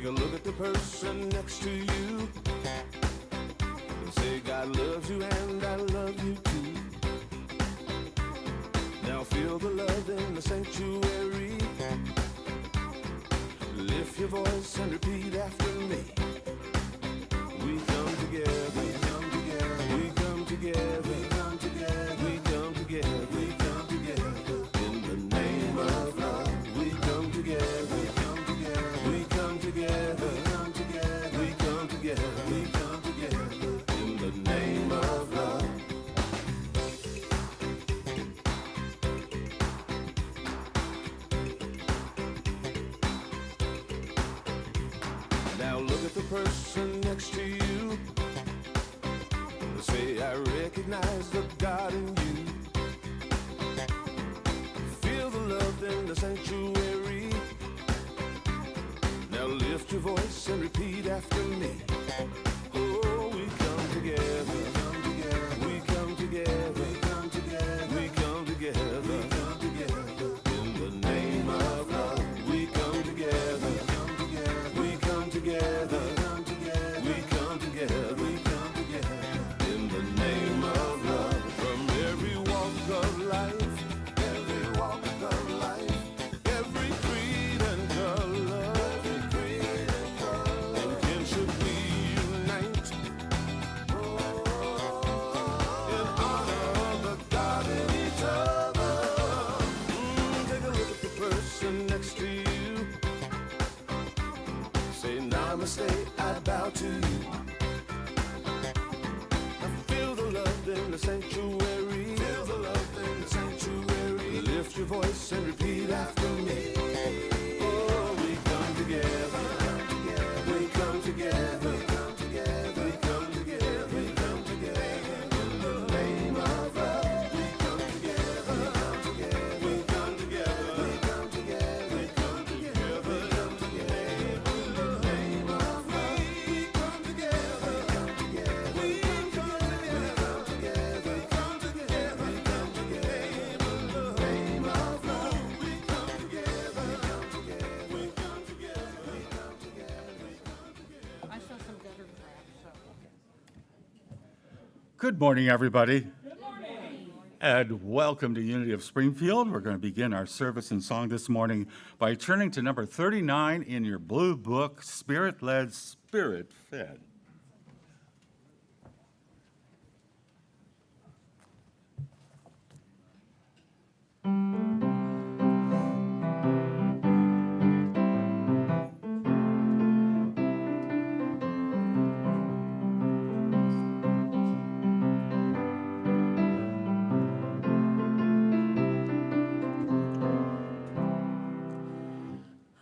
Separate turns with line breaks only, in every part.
a look at the person next to you. Say God loves you and I love you too. Now feel the love in the sanctuary. Lift your voice and repeat after me. We come together, we come together, we come together, we come together, we come together, we come together. In the name of love, we come together, we come together, we come together, we come together, we come together, we come together. In the name of love. Now look at the person next to you. Say, I recognize the God in you. Feel the love in the sanctuary. Now lift your voice and repeat after me. Oh, we come together, we come together, we come together, we come together, we come together, we come together. In the name of love, we come together, we come together, we come together, we come together, we come together, we come together. In the name of love, from every walk of life, every walk of life, every creed and color, every creed and color. In kinship we unite, in honor of the God in each other. Take a look at the person next to you. Say, namaste, I bow to you. Feel the love in the sanctuary. Feel the love in the sanctuary. Lift your voice and repeat after me. Oh, we come together. We come together. We come together. We come together. We come together. In the name of love, we come together. We come together. We come together. We come together. We come together. We come together. In the name of love, we come together. We come together. We come together. We come together. We come together. In the name of love, we come together. We come together. We come together. We come together.
I saw some gutter cracks, so.
Good morning, everybody. Good morning. And welcome to Unity of Springfield. We're going to begin our service and song this morning by turning to number 39 in your blue book, Spirit-Led, Spirit-Fed.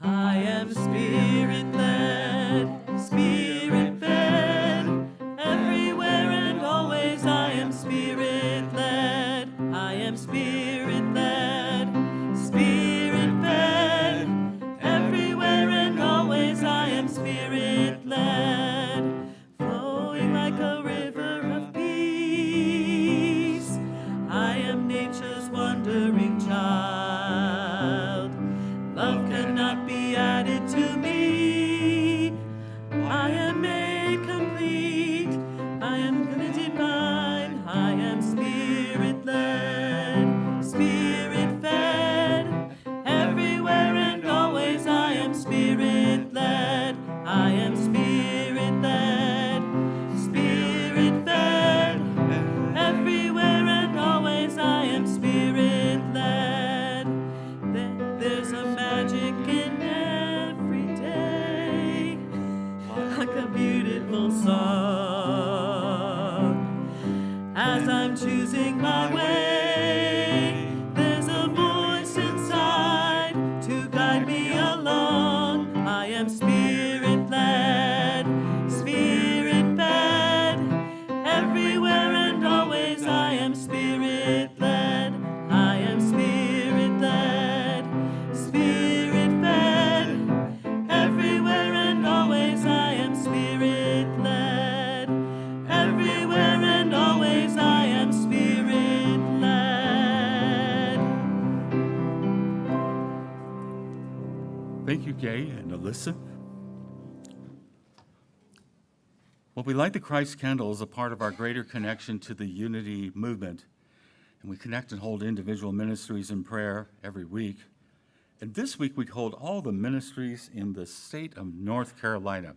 I am spirit-led, spirit-fed. Everywhere and always I am spirit-led. I am spirit-led, spirit-fed. Everywhere and always I am spirit-led. Flowing like a river of peace. I am nature's wandering child. Love cannot be added to me. I am made complete. I am divine. I am spirit-led, spirit-fed. Everywhere and always I am spirit-led. I am spirit-led, spirit-fed. Everywhere and always I am spirit-led. There's a magic in every day, like a beautiful song. As I'm choosing my way, there's a voice inside to guide me along. I am spirit-led, spirit-fed. Everywhere and always I am spirit-led. I am spirit-led, spirit-fed. Everywhere and always I am spirit-led. Everywhere and always I am spirit-led.
Thank you, Gay and Alyssa. Well, we light the Christ candle as a part of our greater connection to the unity movement, and we connect and hold individual ministries in prayer every week. And this week we hold all the ministries in the state of North Carolina.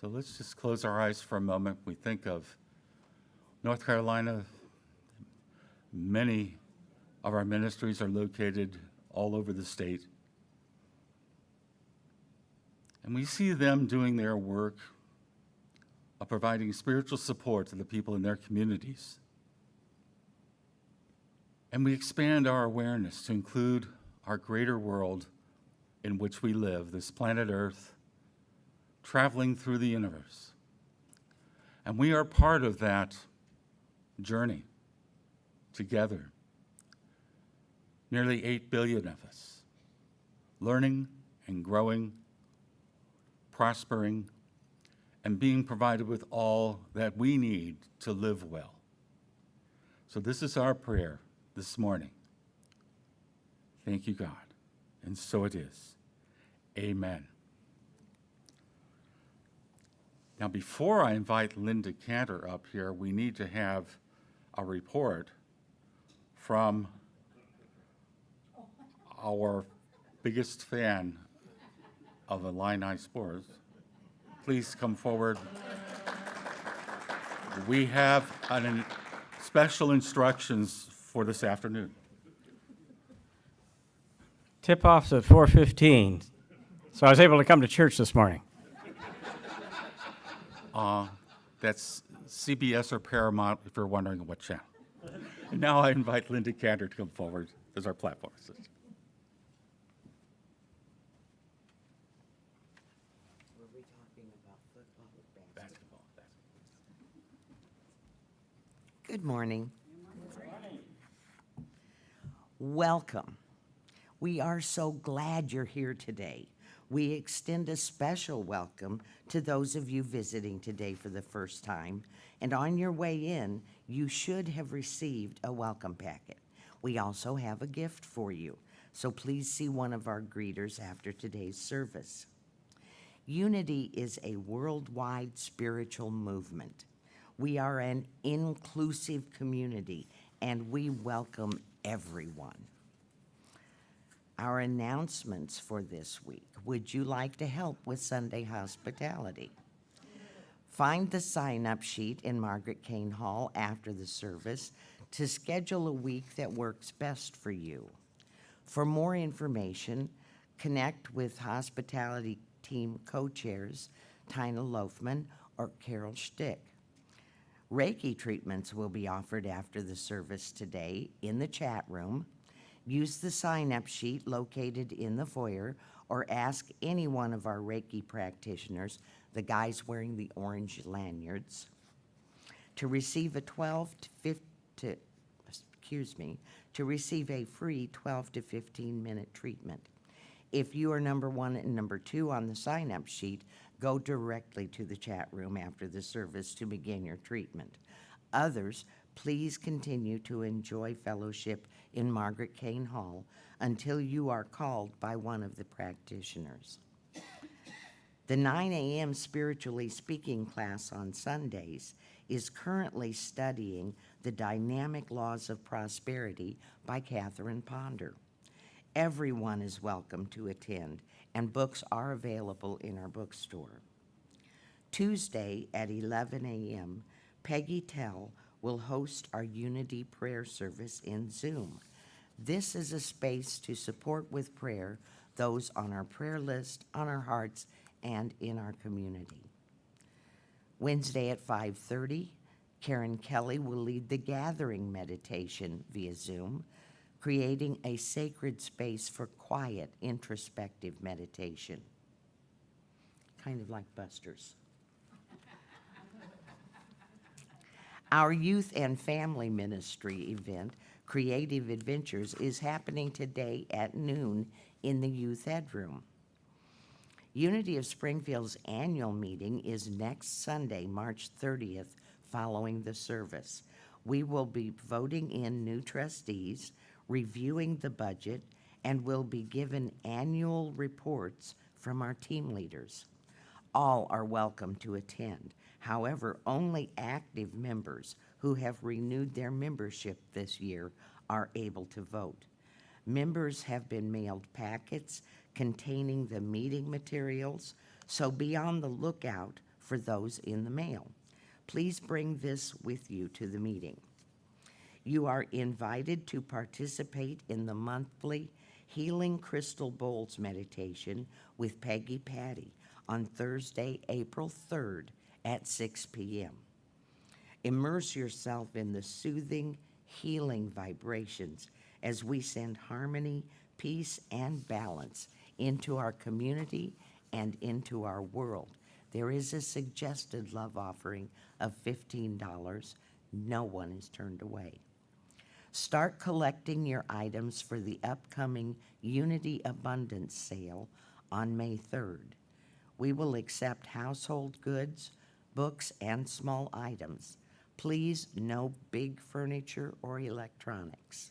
So let's just close our eyes for a moment. We think of North Carolina. Many of our ministries are located all over the state. And we see them doing their work of providing spiritual support to the people in their communities. And we expand our awareness to include our greater world in which we live, this planet Earth, traveling through the universe. And we are part of that journey together. Nearly 8 billion of us, learning and growing, prospering, and being provided with all that we need to live well. So this is our prayer this morning. Thank you, God. And so it is. Amen. Now, before I invite Linda Cantor up here, we need to have a report from our biggest fan of Illini sports. Please come forward. We have special instructions for this afternoon.
Tip-off's at 4:15, so I was able to come to church this morning.
That's CBS or Paramount, if you're wondering what channel. And now I invite Linda Cantor to come forward as our platform assistant.
Were we talking about football or basketball?
Basketball.
Good morning. Welcome. We are so glad you're here today. We extend a special welcome to those of you visiting today for the first time. And on your way in, you should have received a welcome packet. We also have a gift for you, so please see one of our greeters after today's service. Unity is a worldwide spiritual movement. We are an inclusive community, and we welcome everyone. Our announcements for this week. Would you like to help with Sunday hospitality? Find the sign-up sheet in Margaret Kane Hall after the service to schedule a week that works best for you. For more information, connect with hospitality team co-chairs Tina Loafman or Carol Stick. Reiki treatments will be offered after the service today in the chat room. Use the sign-up sheet located in the foyer or ask any one of our Reiki practitioners, the guys wearing the orange lanyards, to receive a receive a free 12 to 15 minute treatment. If you are number 1 and number 2 on the sign-up sheet, go directly to the chat room after the service to begin your treatment. Others, please continue to enjoy fellowship in Margaret Kane Hall until you are called by one of the practitioners. The 9 a.m. Spiritually Speaking class on Sundays is currently studying The Dynamic Laws of Prosperity by Catherine Ponder. Everyone is welcome to attend, and books are available in our bookstore. Tuesday at 11 a.m., Peggy Tell will host our Unity Prayer Service in Zoom. This is a space to support with prayer those on our prayer list, on our hearts, and in our community. Wednesday at 5:30, Karen Kelly will lead the gathering meditation via Zoom, creating a sacred space for quiet, introspective meditation. Kind of like Buster's. Our youth and family ministry event, Creative Adventures, is happening today at noon in the youth ed room. Unity of Springfield's annual meeting is next Sunday, March 30th, following the service. We will be voting in new trustees, reviewing the budget, and will be given annual reports from our team leaders. All are welcome to attend. However, only active members who have renewed their membership this year are able to vote. Members have been mailed packets containing the meeting materials, so be on the lookout for those in the mail. Please bring this with you to the meeting. You are invited to participate in the monthly Healing Crystal Bowls meditation with Peggy Patty on Thursday, April 3rd at 6 p.m. Immerse yourself in the soothing, healing vibrations as we send harmony, peace, and balance into our community and into our world. There is a suggested love offering of $15. No one is turned away. Start collecting your items for the upcoming Unity Abundance sale on May 3rd. We will accept household goods, books, and small items. Please, no big furniture or electronics.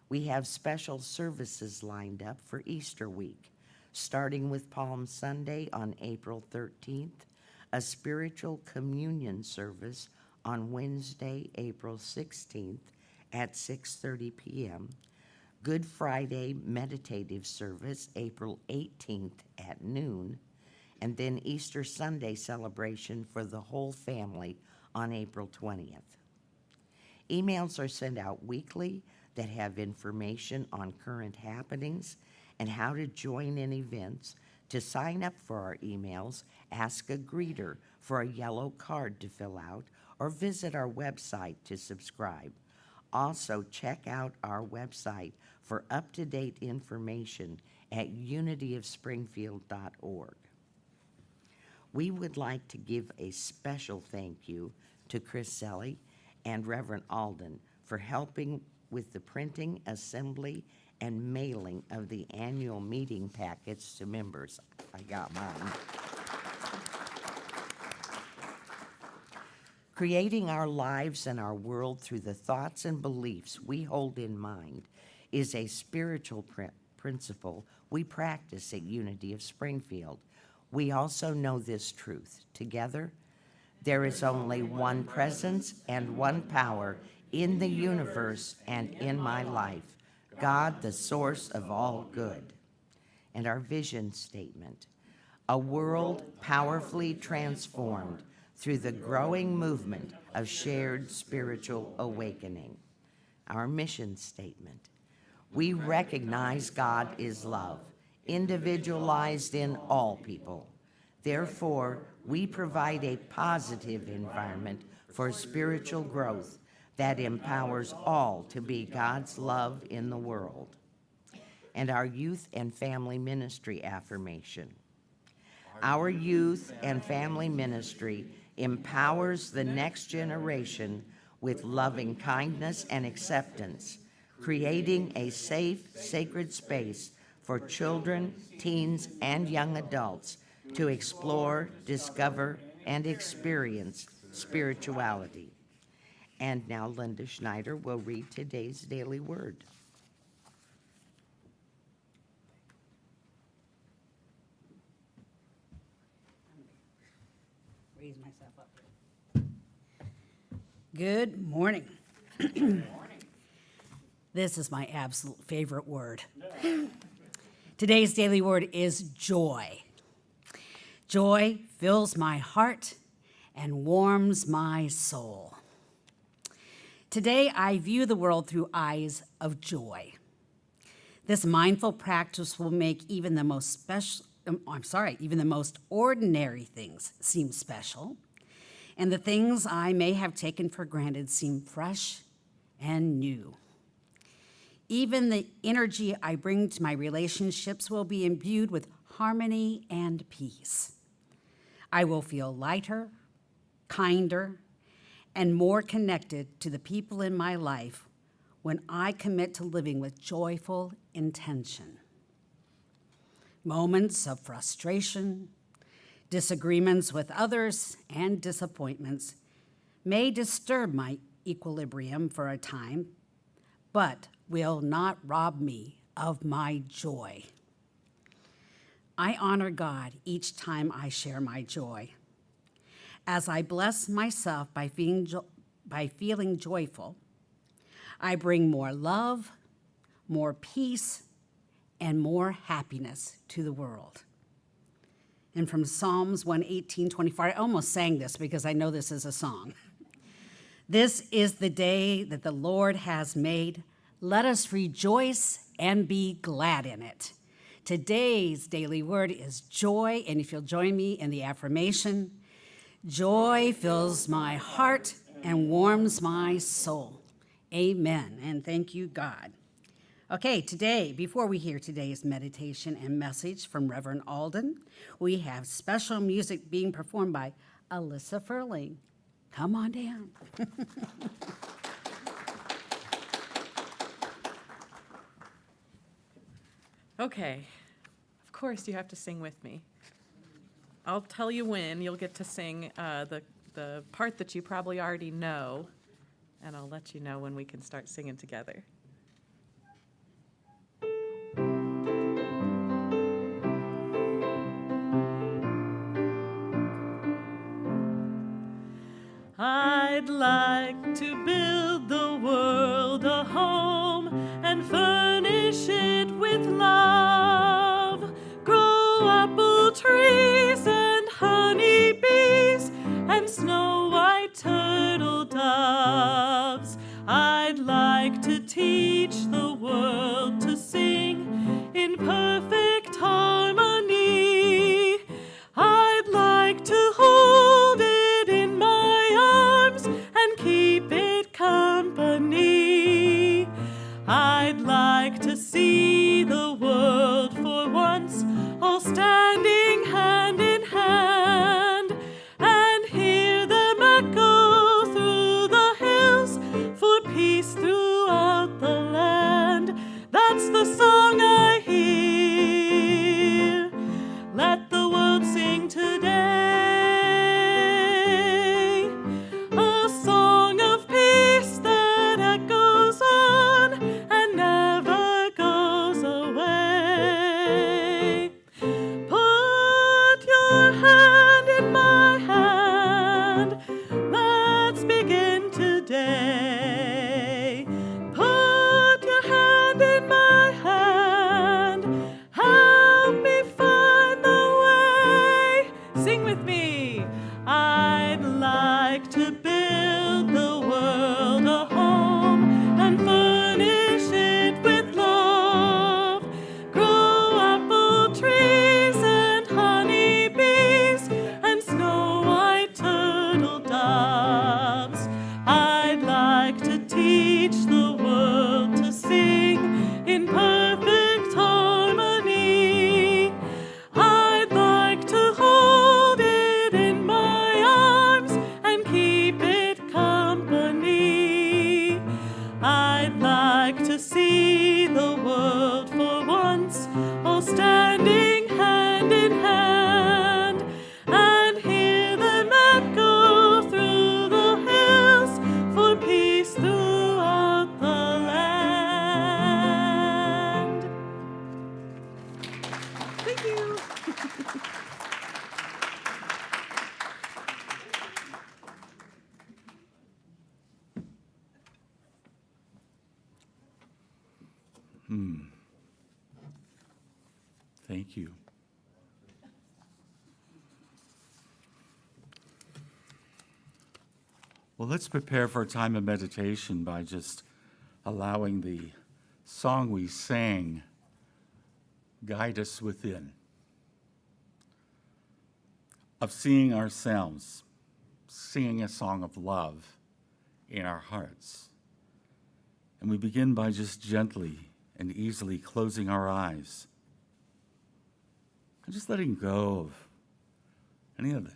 We have special services lined up for Easter week, starting with Palm Sunday on April 13th, a spiritual communion service on Wednesday, April 16th at 6:30 p.m., Good Friday meditative service April 18th at noon, and then Easter Sunday celebration for the whole family on April 20th. Emails are sent out weekly that have information on current happenings and how to join in events. To sign up for our emails, ask a greeter for a yellow card to fill out or visit our website to subscribe. Also, check out our website for up-to-date information at unityofspringfield.org. We would like to give a special thank you to Chris Selly and Reverend Alden for helping with the printing, assembly, and mailing of the annual meeting packets to members. I got mine. Creating our lives and our world through the thoughts and beliefs we hold in mind is a spiritual principle we practice at Unity of Springfield. We also know this truth. Together, there is only one presence and one power in the universe and in my life, God, the source of all good. And our vision statement, a world powerfully transformed through the growing movement of shared spiritual awakening. Our mission statement, we recognize God is love, individualized in all people. Therefore, we provide a positive environment for spiritual growth that empowers all to be God's love in the world. And our youth and family ministry affirmation. Our youth and family ministry empowers the next generation with loving kindness and acceptance, creating a safe, sacred space for children, teens, and young adults to explore, discover, and experience spirituality. And now Linda Schneider will read today's daily word.
Raise myself up. Good morning. This is my absolute favorite word. Today's daily word is joy. Joy fills my heart and warms my soul. Today, I view the world through eyes of joy. This mindful practice will make even the most ordinary things seem special, and the things I may have taken for granted seem fresh and new. Even the energy I bring to my relationships will be imbued with harmony and peace. I will feel lighter, kinder, and more connected to the people in my life when I commit to living with joyful intention. Moments of frustration, disagreements with others, and disappointments may disturb my equilibrium for a time, but will not rob me of my joy. I honor God each time I share my joy. As I bless myself by feeling joyful, I bring more love, more peace, and more happiness to the world. And from Psalms 118:24, I almost sang this because I know this is a song. This is the day that the Lord has made. Let us rejoice and be glad in it. Today's daily word is joy, and if you'll join me in the affirmation, joy fills my heart and warms my soul. Amen, and thank you, God. Okay, today, before we hear today's meditation and message from Reverend Alden, we have special music being performed by Alyssa Furling. Come on down.
Okay, of course you have to sing with me. I'll tell you when. You'll get to sing the part that you probably already know, and I'll let you know when we can start singing together. I'd like to build the world a home and furnish it with love. Grow apple trees and honey bees and snow white turtle doves. I'd like to teach the world to sing in perfect harmony. I'd like to hold it in my arms and keep it company. I'd like to see the world for once all standing hand in hand and hear them echo through the hills for peace throughout the land. That's the song I hear. Let the world sing today, a song of peace that echoes on and never goes away. Put your hand in my hand, let's begin today. Put your hand in my hand, help me find the way. Sing with me. I'd like to build the world a home and furnish it with love. Grow apple trees and honey bees and snow white turtle doves. I'd like to teach the world to sing in perfect harmony. I'd like to hold it in my arms and keep it company. I'd like to see the world for once all standing hand in hand and hear them echo through the hills for peace throughout the land. Thank you.
Thank you. Well, let's prepare for a time of meditation by just allowing the song we sang guide us within, of seeing ourselves, singing a song of love in our hearts. And we begin by just gently and easily closing our eyes and just letting go of any of the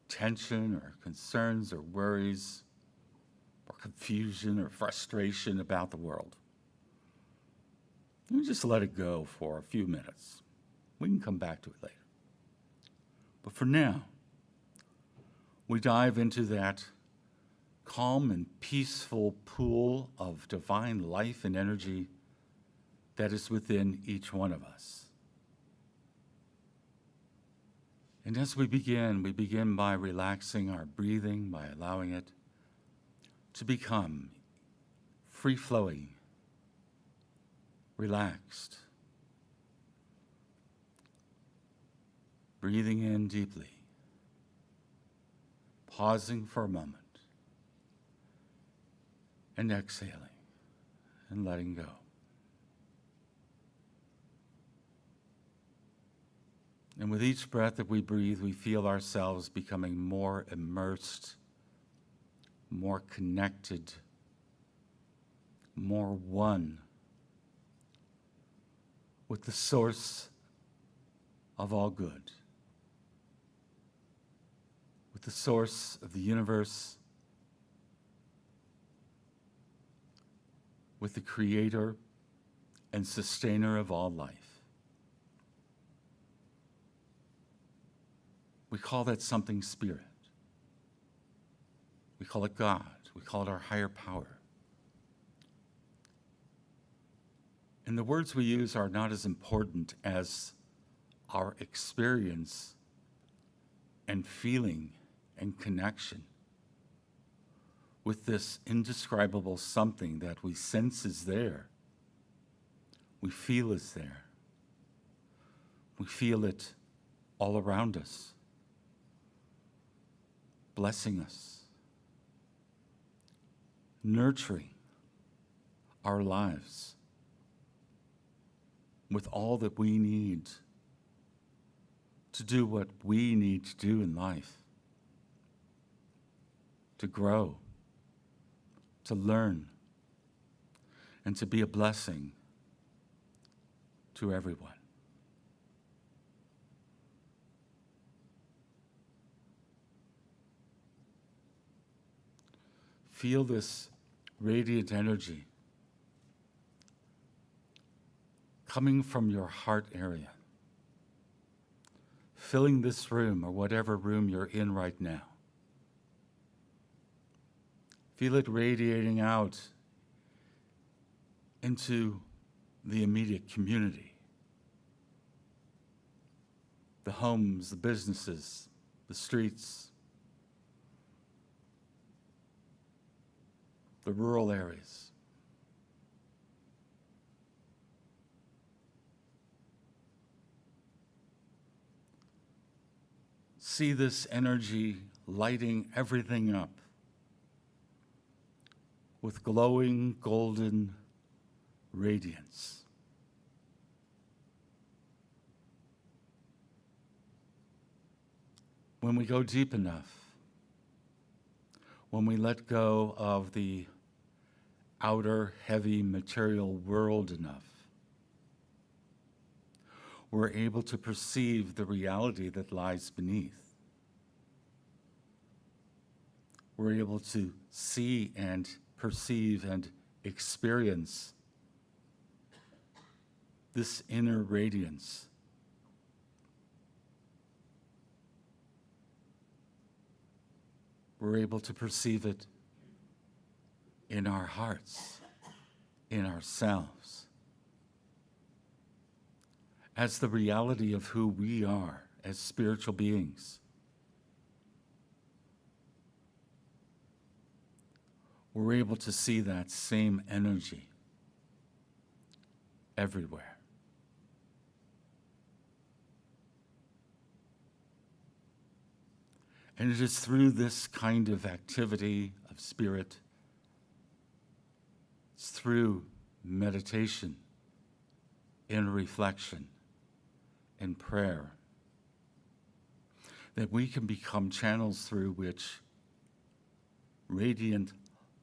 tension or concerns or worries or confusion or frustration about the world. We just let it go for a few minutes. We can come back to it later. But for now, we dive into that calm and peaceful pool of divine life and energy that is within each one of us. And as we begin by relaxing our breathing, by allowing it to become free-flowing, relaxed. Breathing in deeply, pausing for a moment, and exhaling and letting go. And with each breath that we breathe, we feel ourselves becoming more immersed, more connected, more one with the source of all good, with the source of the universe, with the creator and sustainer of all life. We call that something spirit. We call it God. We call it our higher power. And the words we use are not as important as our experience and feeling and connection with this indescribable something that we sense is there. We feel is there. We feel it all around us, blessing us, nurturing our lives with all that we need to do what we need to do in life, to grow, to learn, and to be a blessing to everyone. Feel this radiant energy coming from your heart area, filling this room or whatever room you're in right now. Feel it radiating out into the immediate community, the homes, the businesses, the streets, the rural areas. See this energy lighting everything up with glowing golden radiance. When we go deep enough, when we let go of the outer heavy material world enough, we're able to perceive the reality that lies beneath. We're able to see and perceive and experience this inner radiance. We're able to perceive it in our hearts, in ourselves, as the reality of who we are as spiritual beings. We're able to see that same energy everywhere. And it is through this kind of activity of spirit, it's through meditation, inner reflection, and prayer, that we can become channels through which radiant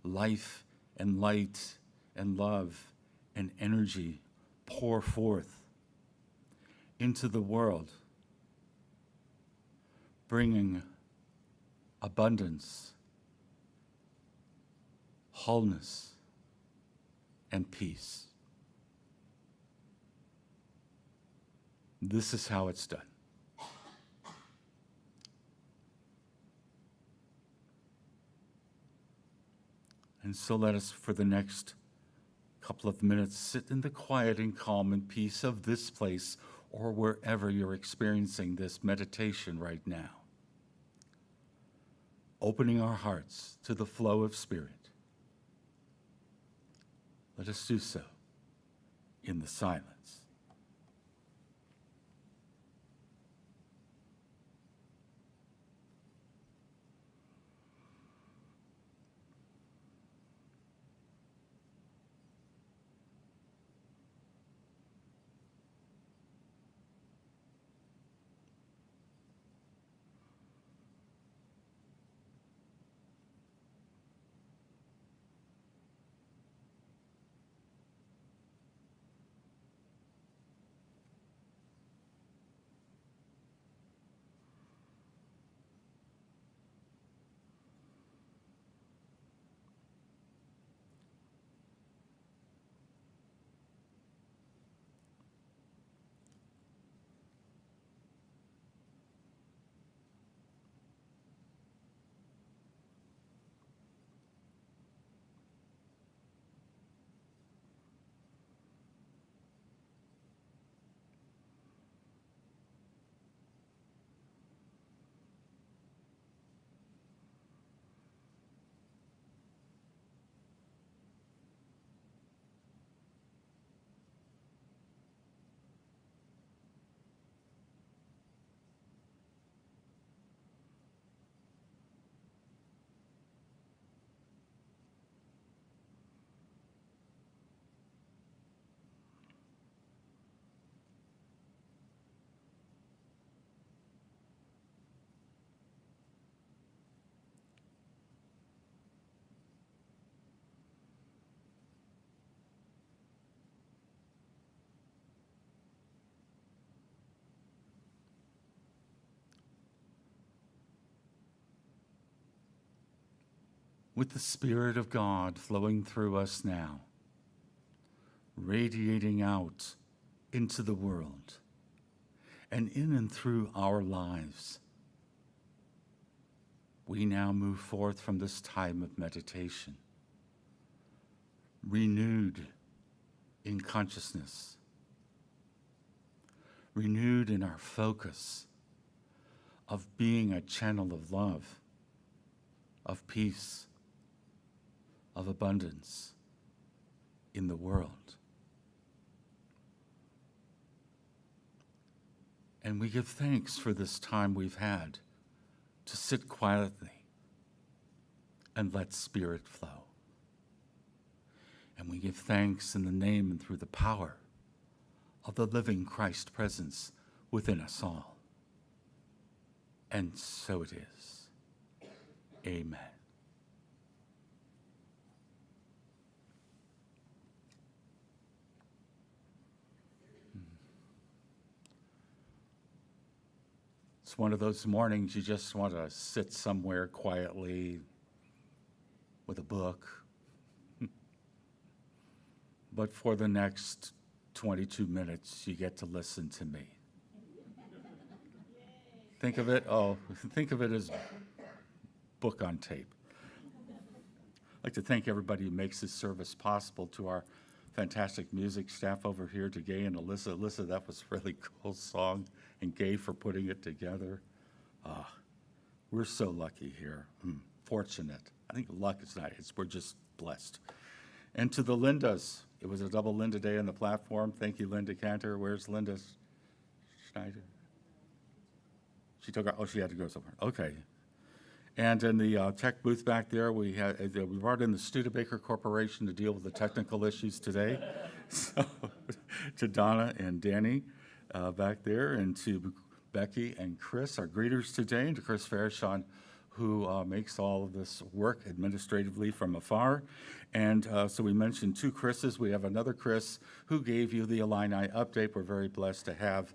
life and light and love and energy pour forth into the world, bringing abundance, wholeness, and peace. This is how it's done. And so let us, for the next couple of minutes, sit in the quiet and calm and peace of this place or wherever you're experiencing this meditation right now. Opening our hearts to the flow of Spirit. Let us do so in the silence. With the Spirit of God flowing through us now, radiating out into the world and in and through our lives, we now move forth from this time of meditation, renewed in consciousness, renewed in our focus of being a channel of love, of peace, of abundance in the world. And we give thanks for this time we've had to sit quietly and let Spirit flow. And we give thanks in the name and through the power of the living Christ presence within us all. And so it is. Amen. It's one of those mornings you just want to sit somewhere quietly with a book. But for the next 22 minutes, you get to listen to me. Think of it as book on tape. I'd like to thank everybody who makes this service possible, to our fantastic music staff over here, to Gay and Alyssa. Alyssa, that was a really cool song, and Gay for putting it together. We're so lucky here, fortunate. I think luck is not, we're just blessed. And to the Lindas, it was a double Linda day on the platform. Thank you, Linda Cantor. Where's Linda Schneider? She took her, she had to go somewhere. Okay. And in the tech booth back there, we brought in the Studebaker Corporation to deal with the technical issues today. So, to Donna and Danny back there, and to Becky and Chris, our greeters today, and to Chris Farishon, who makes all of this work administratively from afar. And so we mentioned two Chris's. We have another Chris who gave you the Illini update. We're very blessed to have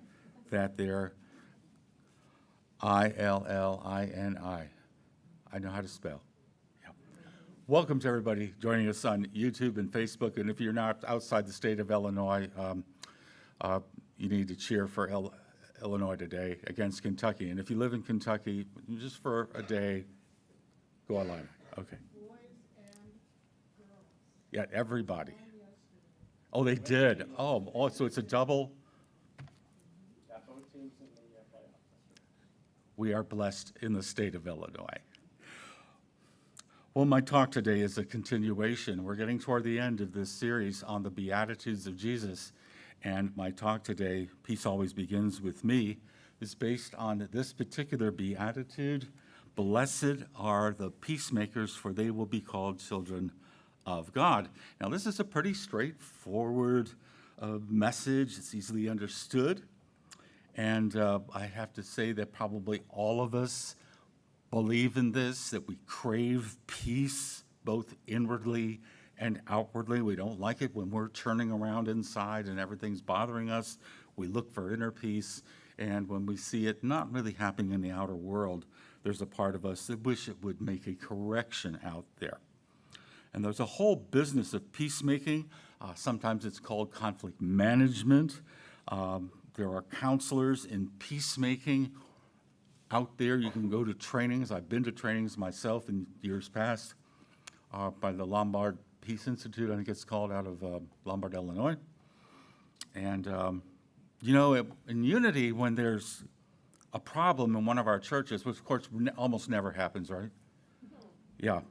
that there. Illini. I know how to spell. Yeah. Welcome to everybody joining us on YouTube and Facebook. And if you're not outside the state of Illinois, you need to cheer for Illinois today against Kentucky. And if you live in Kentucky, just for a day, go Illini. Okay.
Boys and girls.
Yeah, everybody.
And yesterday.
Oh, they did. Oh, so it's a double. we are blessed in the state of Illinois. Well, my talk today is a continuation. We're getting toward the end of this series on the Beatitudes of Jesus. And my talk today, Peace Always Begins with Me, is based on this particular beatitude. Blessed are the peacemakers, for they will be called children of God. Now, this is a pretty straightforward message. It's easily understood. And I have to say that probably all of us believe in this, that we crave peace both inwardly and outwardly. We don't like it when we're turning around inside and everything's bothering us. We look for inner peace, and when we see it not really happening in the outer world, there's a part of us that wish it would make a correction out there. And there's a whole business of peacemaking. Sometimes it's called conflict management. There are counselors in peacemaking out there. You can go to trainings. I've been to trainings myself in years past by the Lombard Peace Institute, I think it's called, out of Lombard, Illinois. And, in unity, when there's a problem in one of our churches, which of course almost never happens, right? Yeah.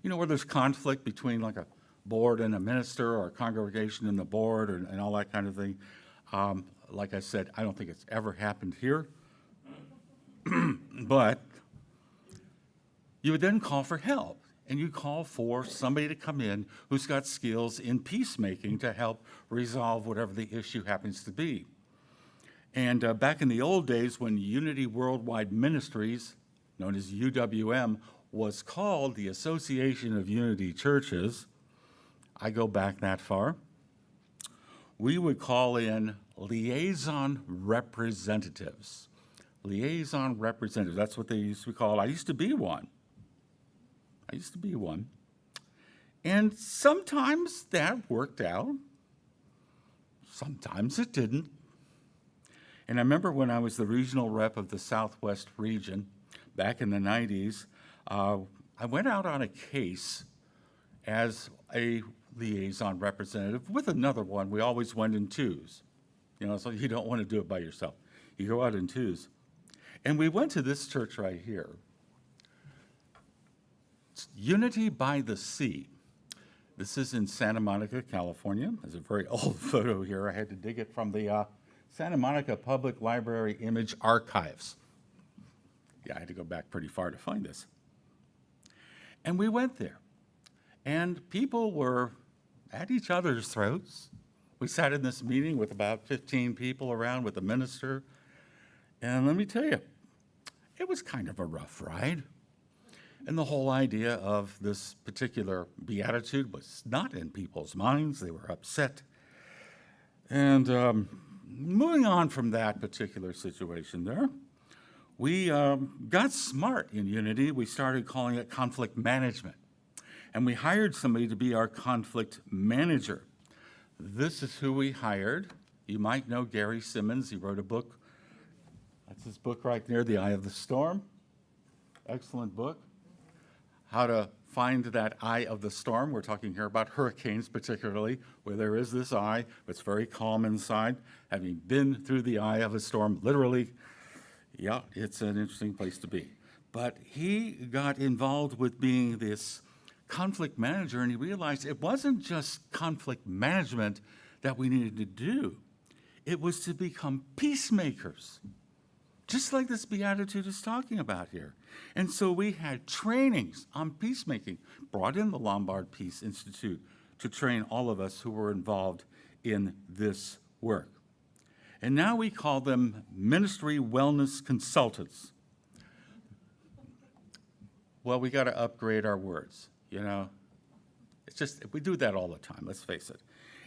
Where there's conflict between like a board and a minister, or a congregation and the board, and all that kind of thing. Like I said, I don't think it's ever happened here. But you would then call for help, and you call for somebody to come in who's got skills in peacemaking to help resolve whatever the issue happens to be. And back in the old days, when Unity Worldwide Ministries, known as UWM, was called the Association of Unity Churches, I go back that far, we would call in liaison representatives. Liaison representatives, that's what they used to be called. I used to be one. And sometimes that worked out. Sometimes it didn't. And I remember when I was the regional rep of the Southwest region back in the 90s, I went out on a case as a liaison representative with another one. We always went in twos, so you don't want to do it by yourself. You go out in twos. And we went to this church right here. It's Unity by the Sea. This is in Santa Monica, California. There's a very old photo here. I had to dig it from the Santa Monica Public Library Image Archives. Yeah, I had to go back pretty far to find this. And we went there. And people were at each other's throats. We sat in this meeting with about 15 people around with the minister. And let me tell you, it was kind of a rough ride. And the whole idea of this particular beatitude was not in people's minds. They were upset. And moving on from that particular situation there, we got smart in Unity. We started calling it conflict management. And we hired somebody to be our conflict manager. This is who we hired. You might know Gary Simmons. He wrote a book. That's his book right there, The Eye of the Storm. Excellent book. How to find that eye of the storm. We're talking here about hurricanes particularly, where there is this eye, but it's very calm inside. Having been through the eye of a storm, literally, yeah, it's an interesting place to be. But he got involved with being this conflict manager, and he realized it wasn't just conflict management that we needed to do. It was to become peacemakers, just like this beatitude is talking about here. And so we had trainings on peacemaking, brought in the Lombard Peace Institute to train all of us who were involved in this work. And now we call them ministry wellness consultants. Well, we got to upgrade our words, It's just, we do that all the time, let's face it.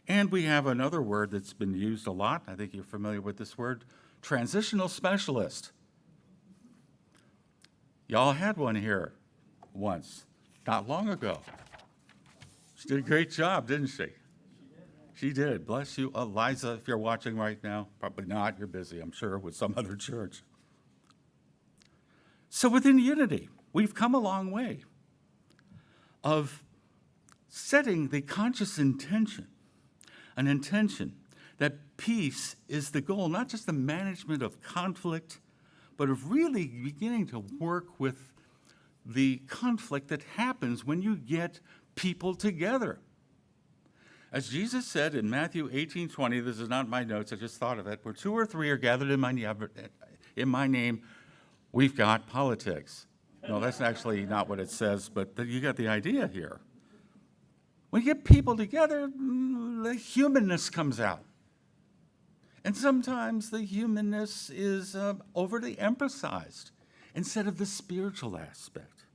And we have another word that's been used a lot. I think you're familiar with this word, transitional specialist. Y'all had one here once, not long ago. She did a great job, didn't she? She did. Bless you. Eliza, if you're watching right now, probably not, you're busy, I'm sure, with some other church. So within Unity, we've come a long way of setting the conscious intention, an intention that peace is the goal, not just the management of conflict, but of really beginning to work with the conflict that happens when you get people together. As Jesus said in Matthew 18:20, this is not my notes, I just thought of it, where 2 or 3 are gathered in my name, we've got politics. No, that's actually not what it says, but you got the idea here. When you get people together, the humanness comes out. And sometimes the humanness is overly emphasized instead of the spiritual aspect.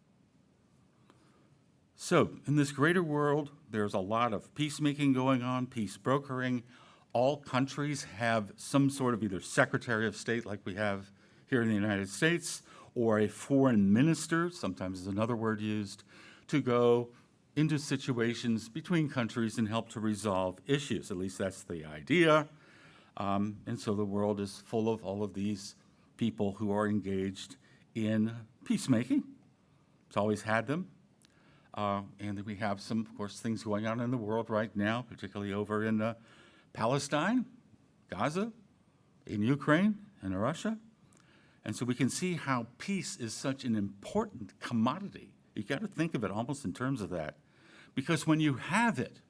So, in this greater world, there's a lot of peacemaking going on, peace brokering. All countries have some sort of either Secretary of State, like we have here in the United States, or a foreign minister, sometimes is another word used, to go into situations between countries and help to resolve issues. At least that's the idea. And so the world is full of all of these people who are engaged in peacemaking. It's always had them. And then we have some, of course, things going on in the world right now, particularly over in Palestine, Gaza, in Ukraine, and Russia. And so we can see how peace is such an important commodity. You got to think of it almost in terms of that. Because when you have it,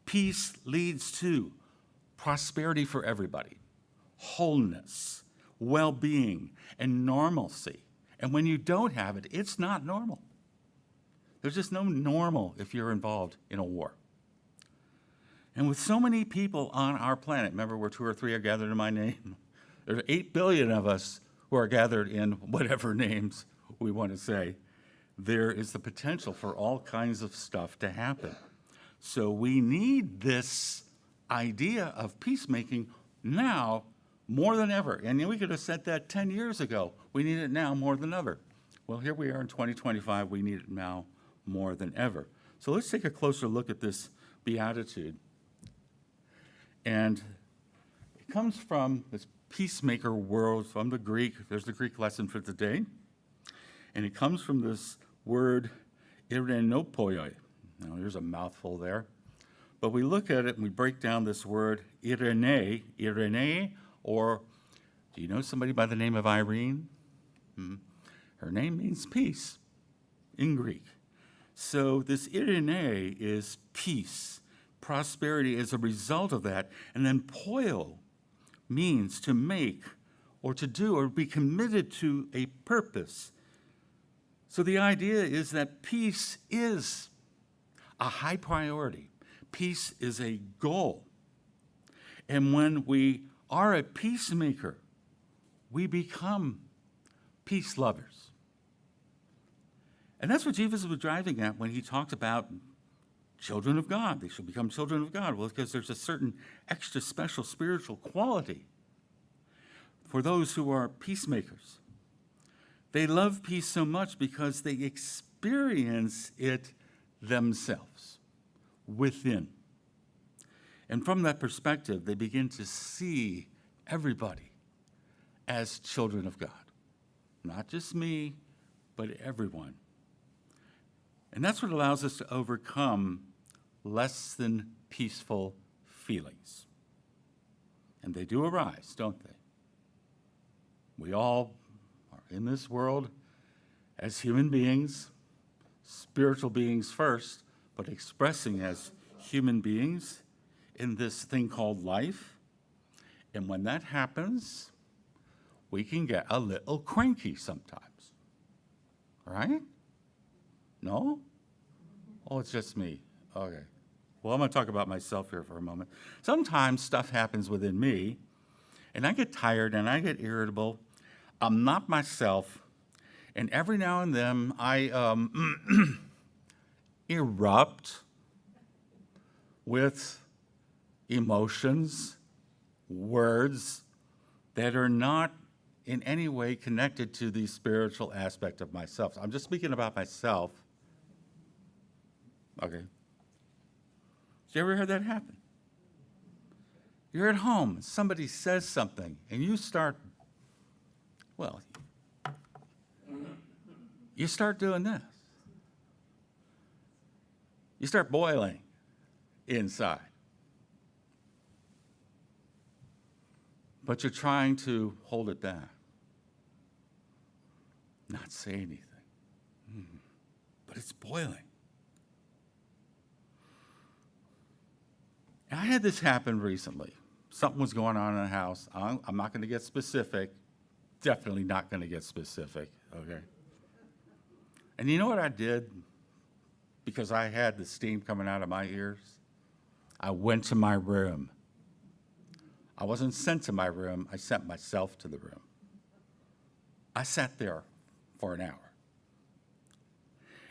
peace leads to prosperity for everybody, wholeness, well-being, and normalcy. And when you don't have it, it's not normal. There's just no normal if you're involved in a war. And with so many people on our planet, remember where 2 or 3 are gathered in my name? There's 8 billion of us who are gathered in whatever names we want to say. There is the potential for all kinds of stuff to happen. So we need this idea of peacemaking now more than ever. And we could have said that 10 years ago. We need it now more than ever. Well, here we are in 2025. We need it now more than ever. So let's take a closer look at this beatitude. And it comes from this peacemaker world, from the Greek. There's the Greek lesson for today. And it comes from this word, irenopoi. Now, there's a mouthful there. But we look at it and we break down this word, Irene, or do you know somebody by the name of Irene? Her name means peace in Greek. So this Irene is peace, prosperity as a result of that. And then poio means to make or to do or be committed to a purpose. So the idea is that peace is a high priority. Peace is a goal. And when we are a peacemaker, we become peace lovers. And that's what Jesus was driving at when he talked about children of God. They should become children of God. Well, because there's a certain extra special spiritual quality for those who are peacemakers. They love peace so much because they experience it themselves within. And from that perspective, they begin to see everybody as children of God. Not just me, but everyone. And that's what allows us to overcome less than peaceful feelings. And they do arise, don't they? We all are in this world as human beings, spiritual beings first, but expressing as human beings in this thing called life. And when that happens, we can get a little cranky sometimes. Right? No? Oh, it's just me. Okay. Well, I'm going to talk about myself here for a moment. Sometimes stuff happens within me, and I get tired and I get irritable. I'm not myself, and every now and then I erupt with emotions, words that are not in any way connected to the spiritual aspect of myself. I'm just speaking about myself. Okay. Did you ever heard that happen? You're at home, somebody says something, and you start doing this. You start boiling inside. But you're trying to hold it back. not say anything. But it's boiling. And I had this happen recently. Something was going on in the house. I'm not going to get specific. Definitely not going to get specific, okay? And you know what I did? Because I had the steam coming out of my ears, I went to my room. I wasn't sent to my room, I sent myself to the room. I sat there for an hour.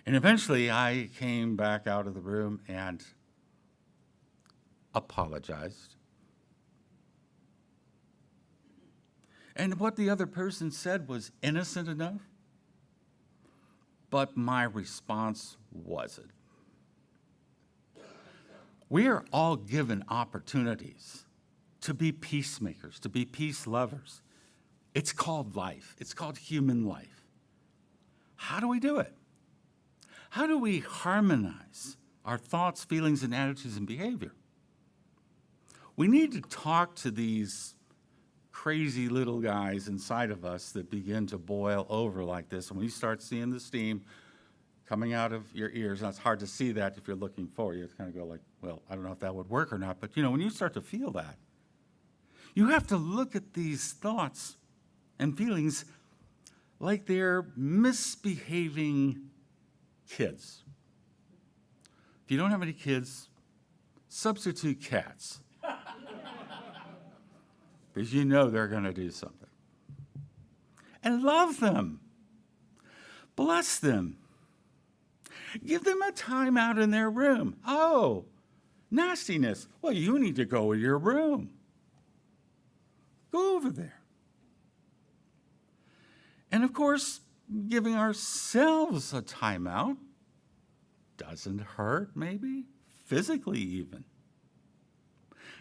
And eventually I came back out of the room and apologized. And what the other person said was innocent enough, but my response wasn't. We are all given opportunities to be peacemakers, to be peace lovers. It's called life. It's called human life. How do we do it? How do we harmonize our thoughts, feelings, and attitudes and behavior? We need to talk to these crazy little guys inside of us that begin to boil over like this. And when you start seeing the steam coming out of your ears, and it's hard to see that if you're looking forward. You have to kind of go like, well, I don't know if that would work or not. But, when you start to feel that, you have to look at these thoughts and feelings like they're misbehaving kids. If you don't have any kids, substitute cats. Because you know they're going to do something. And love them. Bless them. Give them a time out in their room. Oh, nastiness. Well, you need to go to your room. Go over there. And of course, giving ourselves a time out doesn't hurt, maybe, physically even.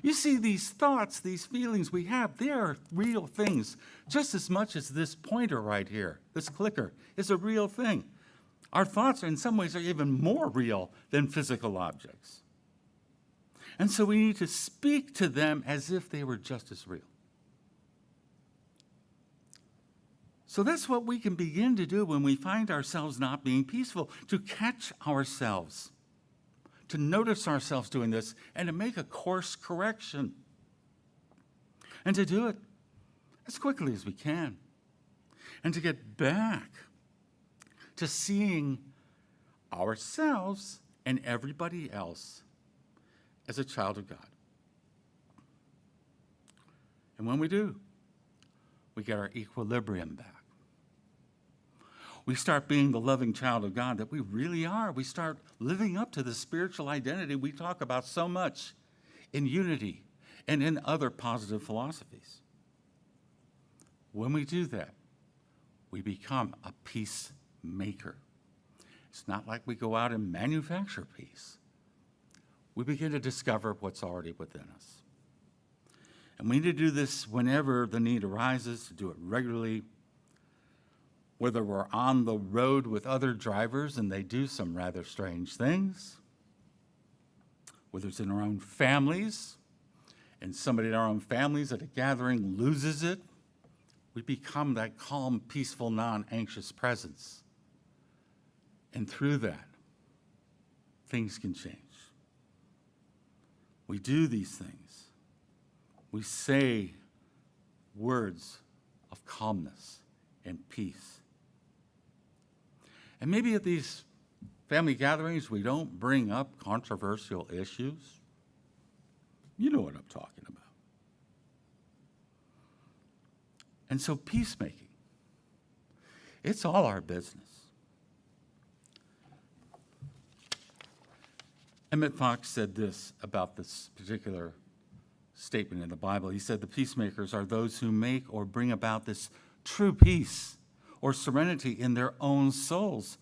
You see, these thoughts, these feelings we have, they are real things, just as much as this pointer right here, this clicker, is a real thing. Our thoughts, in some ways, are even more real than physical objects. And so we need to speak to them as if they were just as real. So that's what we can begin to do when we find ourselves not being peaceful, to catch ourselves, to notice ourselves doing this, and to make a course correction. And to do it as quickly as we can. And to get back to seeing ourselves and everybody else as a child of God. And when we do, we get our equilibrium back. We start being the loving child of God that we really are. We start living up to the spiritual identity we talk about so much in unity and in other positive philosophies. When we do that, we become a peacemaker. It's not like we go out and manufacture peace. We begin to discover what's already within us. And we need to do this whenever the need arises, to do it regularly, whether we're on the road with other drivers and they do some rather strange things, whether it's in our own families and somebody in our own families at a gathering loses it, we become that calm, peaceful, non-anxious presence. And through that, things can change. We do these things. We say words of calmness and peace. And maybe at these family gatherings, we don't bring up controversial issues. You know what I'm talking about. And so peacemaking, it's all our business. Emmett Fox said this about this particular statement in the Bible. He said, the peacemakers are those who make or bring about this true peace or serenity in their own souls,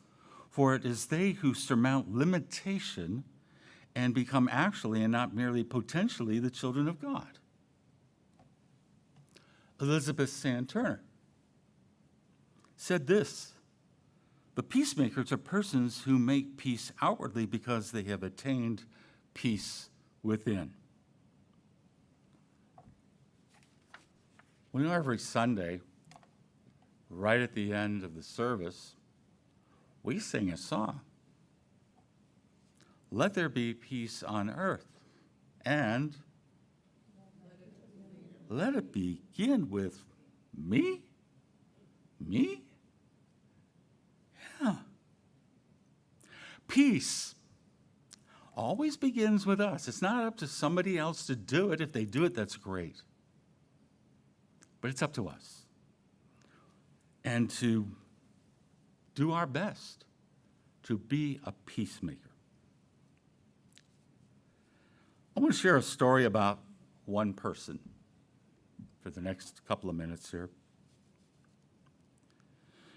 for it is they who surmount limitation and become actually and not merely potentially the children of God. Elizabeth Sand Turner said this: the peacemakers are persons who make peace outwardly because they have attained peace within. Every Sunday, right at the end of the service, we sing a song. Let there be peace on earth, and let it begin with me? Me? Yeah. Peace always begins with us. It's not up to somebody else to do it. If they do it, that's great. But it's up to us. And to do our best to be a peacemaker. I want to share a story about one person for the next couple of minutes here.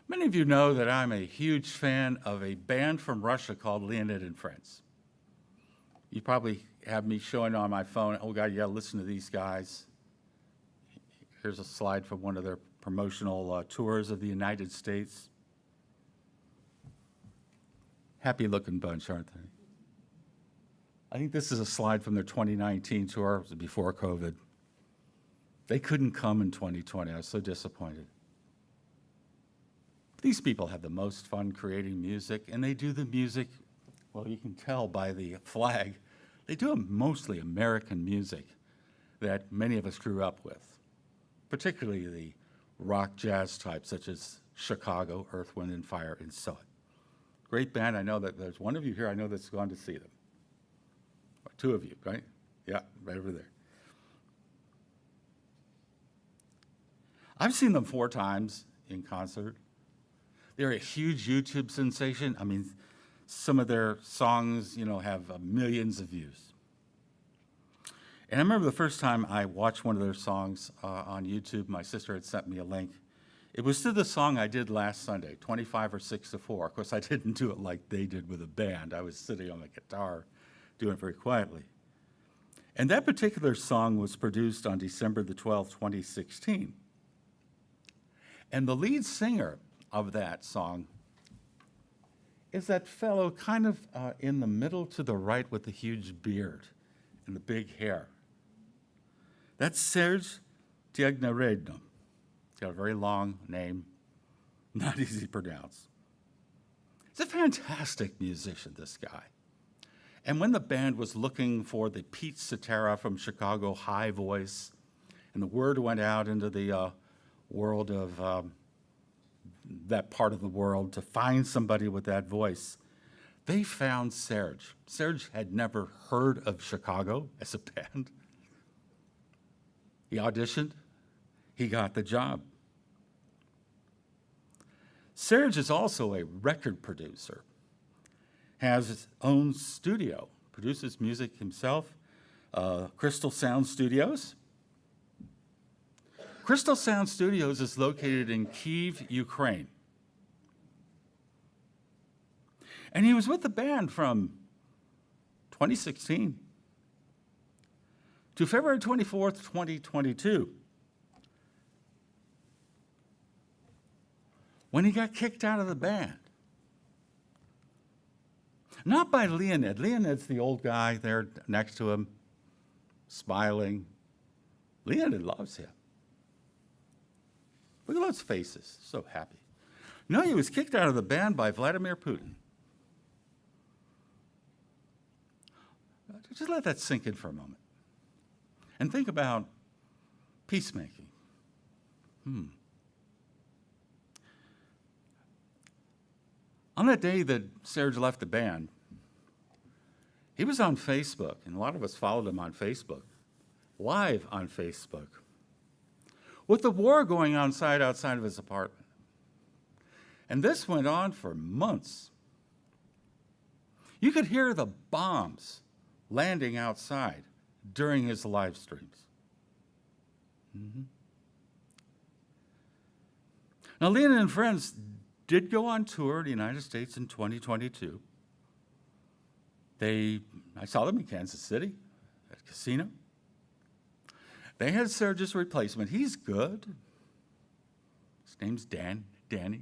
Many of you know that I'm a huge fan of a band from Russia called Leonid and Friends. You probably have me showing on my phone, oh God, you gotta listen to these guys. Here's a slide from one of their promotional tours of the United States. Happy looking bunch, aren't they? I think this is a slide from their 2019 tour. It was before COVID. They couldn't come in 2020. I was so disappointed. These people have the most fun creating music, and they do the music, well, you can tell by the flag, they do mostly American music that many of us grew up with, particularly the rock jazz type, such as Chicago, Earth, Wind, and Fire, and so on. Great band. I know that there's one of you here I know that's gone to see them. Or two of you, right? Yeah, right over there. I've seen them 4 times in concert. They're a huge YouTube sensation. I mean, some of their songs, have millions of views. And I remember the first time I watched one of their songs on YouTube, my sister had sent me a link. It was to the song I did last Sunday, 25 or 6 to 4. Of course, I didn't do it like they did with a band. I was sitting on the guitar, doing it very quietly. And that particular song was produced on December the 12th, 2016. And the lead singer of that song is that fellow kind of in the middle to the right with the huge beard and the big hair. That's Serge Tiagnaredno. He's got a very long name, not easy to pronounce. He's a fantastic musician, this guy. And when the band was looking for the Pete Cetera from Chicago high voice, and the word went out into the world of that part of the world to find somebody with that voice, they found Serge. Serge had never heard of Chicago as a band. He auditioned. He got the job. Serge is also a record producer, has his own studio, produces music himself, Crystal Sound Studios. Crystal Sound Studios is located in Kyiv, Ukraine. And he was with the band from 2016 to February 24th, 2022, when he got kicked out of the band. Not by Leonid. Leonid's the old guy there next to him, smiling. Leonid loves him. Look at those faces, so happy. No, he was kicked out of the band by Vladimir Putin. Just let that sink in for a moment. And think about peacemaking. On that day that Serge left the band, he was on Facebook, and a lot of us followed him on Facebook, live on Facebook, with the war going on outside of his apartment. And this went on for months. You could hear the bombs landing outside during his live streams. Now, Leonid and Friends did go on tour in the United States in 2022. I saw them in Kansas City at a casino. They had Serge's replacement. He's good. His name's Danny.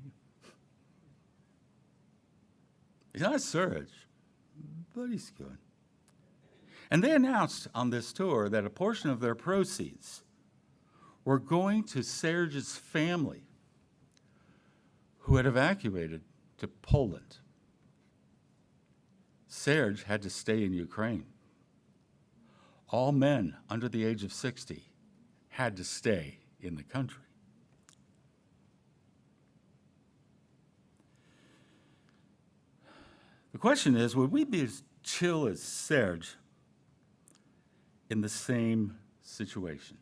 He's not Serge, but he's good. And they announced on this tour that a portion of their proceeds were going to Serge's family who had evacuated to Poland. Serge had to stay in Ukraine. All men under the age of 60 had to stay in the country. The question is, would we be as chill as Serge in the same situation?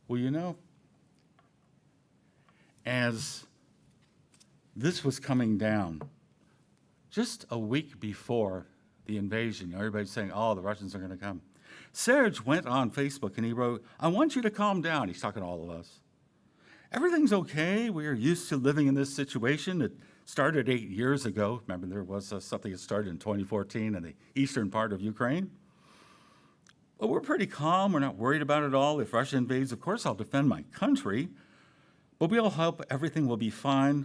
Well, you know, as this was coming down, just a week before the invasion, everybody's saying, oh, the Russians are going to come. Serge went on Facebook and he wrote, I want you to calm down. He's talking to all of us. Everything's okay. We are used to living in this situation. It started 8 years ago. Remember, there was something that started in 2014 in the eastern part of Ukraine. But we're pretty calm. We're not worried about it all. If Russia invades, of course, I'll defend my country. But we'll help. Everything will be fine.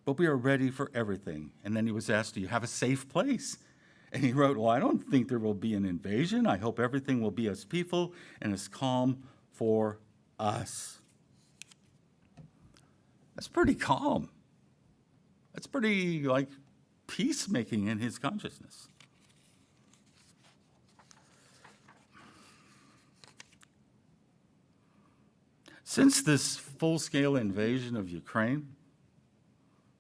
But we are ready for everything. And then he was asked, do you have a safe place? And he wrote, well, I don't think there will be an invasion. I hope everything will be as peaceful and as calm for us. That's pretty calm. That's pretty, like, peacemaking in his consciousness. Since this full-scale invasion of Ukraine,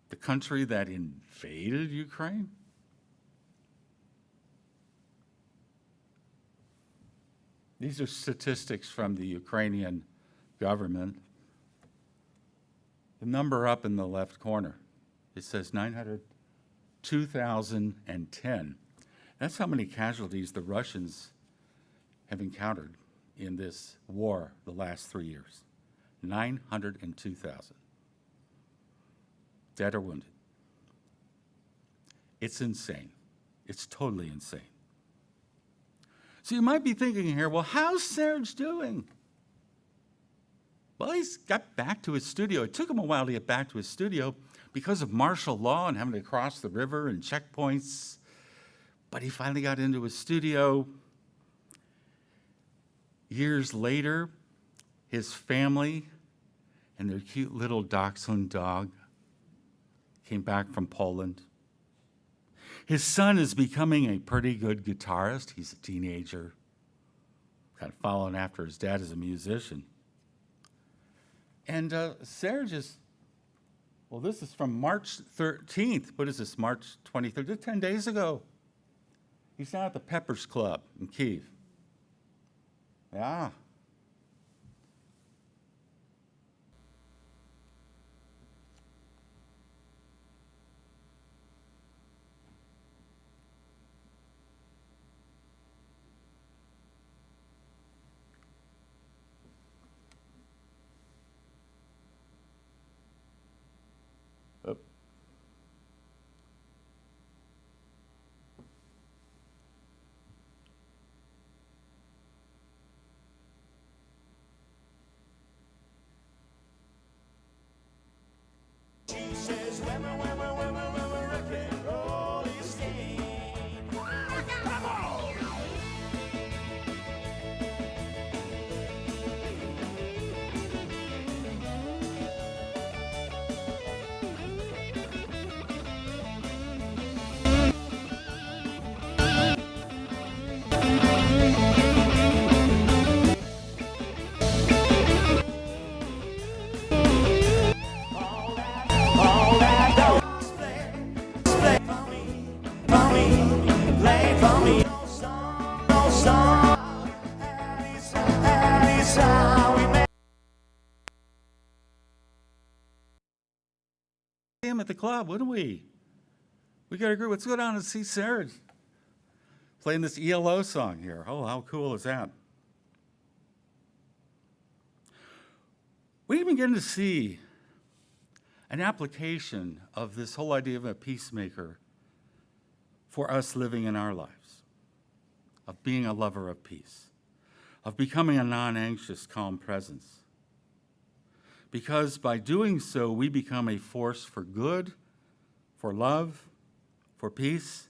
the country that invaded Ukraine, these are statistics from the Ukrainian government. The number up in the left corner, it says 902,010. That's how many casualties the Russians have encountered in this war the last 3 years. 902,000. Dead or wounded. It's insane. It's totally insane. So you might be thinking here, well, how's Serge doing? Well, he's got back to his studio. It took him a while to get back to his studio because of martial law and having to cross the river and checkpoints. But he finally got into his studio. Years later, his family and their cute little dachshund dog came back from Poland. His son is becoming a pretty good guitarist. He's a teenager, kind of following after his dad as a musician. And Serge is, well, this is from March 13th. What is this, March 23rd? Just 10 days ago. He's now at the Peppers Club in Kyiv. Yeah.
She says, women, women, women, women, rock and roll is king. Come on! All that dogs play for me, play for me. No song, and it's how we make
Him at the club, wouldn't we? We got to agree. Let's go down and see Serge playing this ELO song here. Oh, how cool is that? We begin to see an application of this whole idea of a peacemaker for us living in our lives, of being a lover of peace, of becoming a non-anxious, calm presence. Because by doing so, we become a force for good, for love, for peace.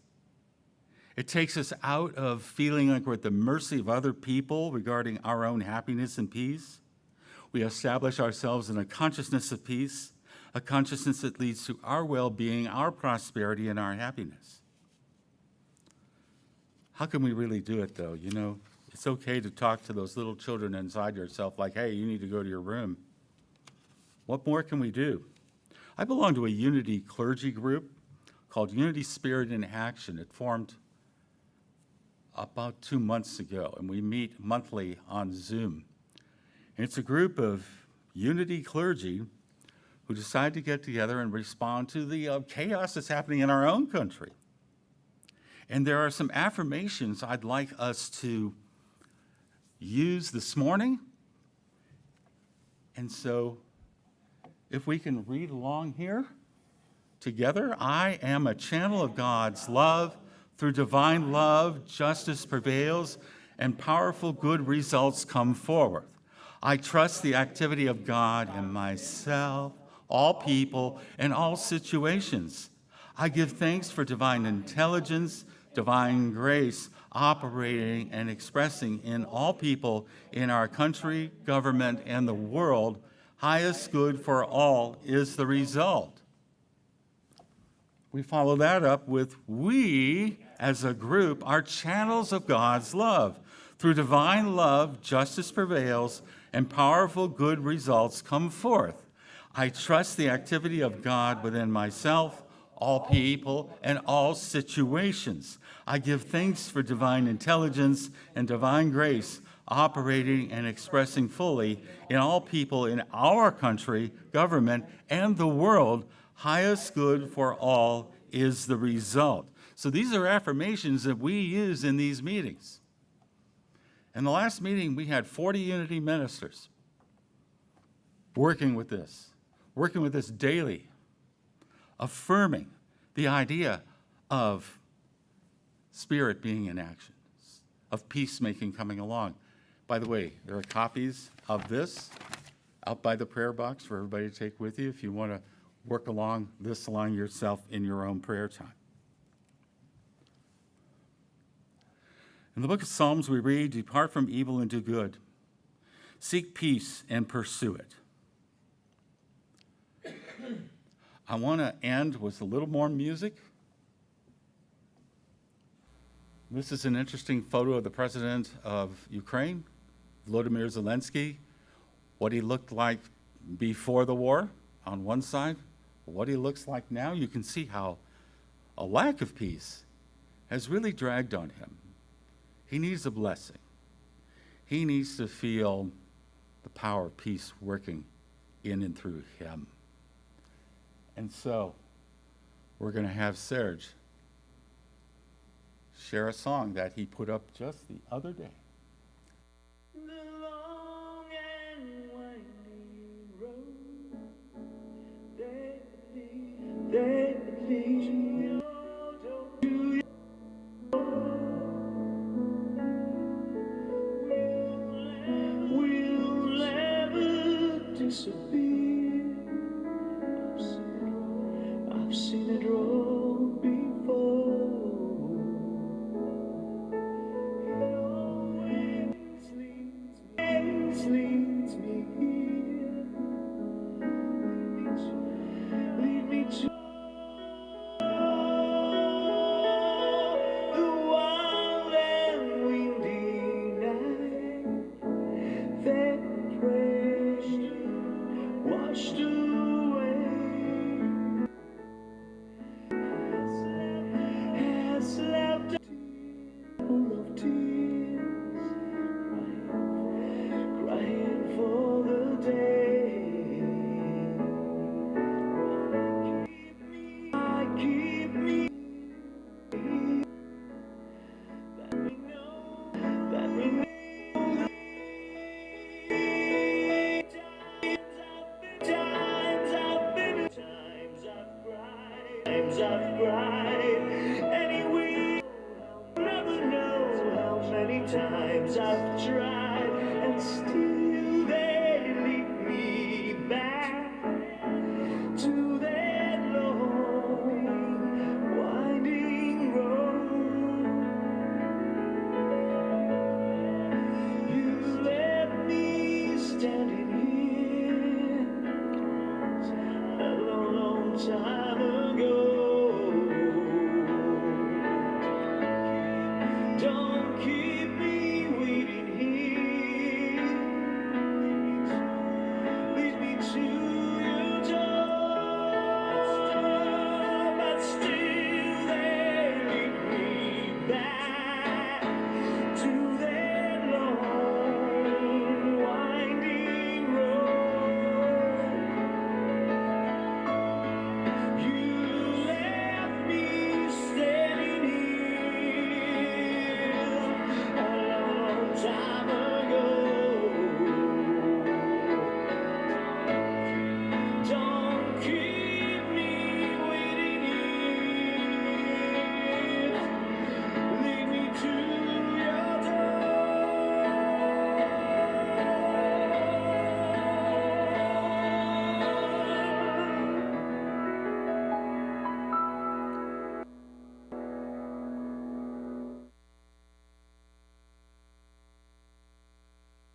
It takes us out of feeling like we're at the mercy of other people regarding our own happiness and peace. We establish ourselves in a consciousness of peace, a consciousness that leads to our well-being, our prosperity, and our happiness. How can we really do it, though? You know, it's okay to talk to those little children inside yourself like, hey, you need to go to your room. What more can we do? I belong to a unity clergy group called Unity Spirit in Action. It formed about 2 months ago, and we meet monthly on Zoom. And it's a group of unity clergy who decide to get together and respond to the chaos that's happening in our own country. And there are some affirmations I'd like us to use this morning. And so if we can read along here together. I am a channel of God's love. Through divine love, justice prevails, and powerful good results come forward. I trust the activity of God in myself, all people, and all situations. I give thanks for divine intelligence, divine grace, operating and expressing in all people in our country, government, and the world. Highest good for all is the result. We follow that up with, we, as a group, are channels of God's love. Through divine love, justice prevails, and powerful good results come forth. I trust the activity of God within myself, all people, and all situations. I give thanks for divine intelligence and divine grace, operating and expressing fully in all people in our country, government, and the world. Highest good for all is the result. So these are affirmations that we use in these meetings. In the last meeting, we had 40 unity ministers working with this daily, affirming the idea of spirit being in action, of peacemaking coming along. By the way, there are copies of this out by the prayer box for everybody to take with you if you want to work along yourself in your own prayer time. In the book of Psalms, we read, depart from evil and do good. Seek peace and pursue it. I want to end with a little more music. This is an interesting photo of the president of Ukraine, Volodymyr Zelensky, what he looked like before the war on one side, what he looks like now. You can see how a lack of peace has really dragged on him. He needs a blessing. He needs to feel the power of peace working in and through him. And so we're going to have Serge share a song that he put up just the other day.
The long and winding road that leads to your door will never disappear. I've seen it all before. Leads me here. Lead me to the wild and windy night that crashed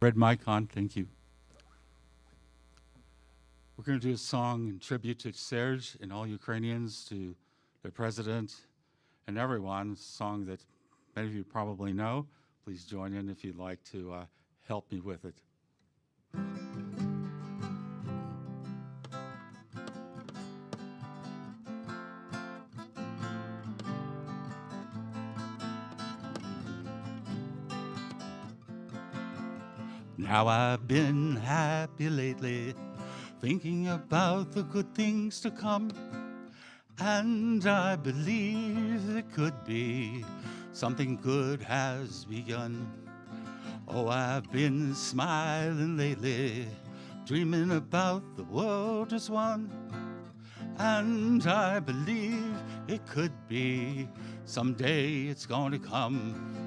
Red mic on, thank you. We're going to do a song in tribute to Serge and all Ukrainians, to their president and everyone. It's a song that many of you probably know. Please join in if you'd like to help me with it. Now I've been happy lately, thinking about the good things to come. And I believe it could be something good has begun. Oh, I've been smiling lately, dreaming about the world as one. And I believe it could be someday it's going to come.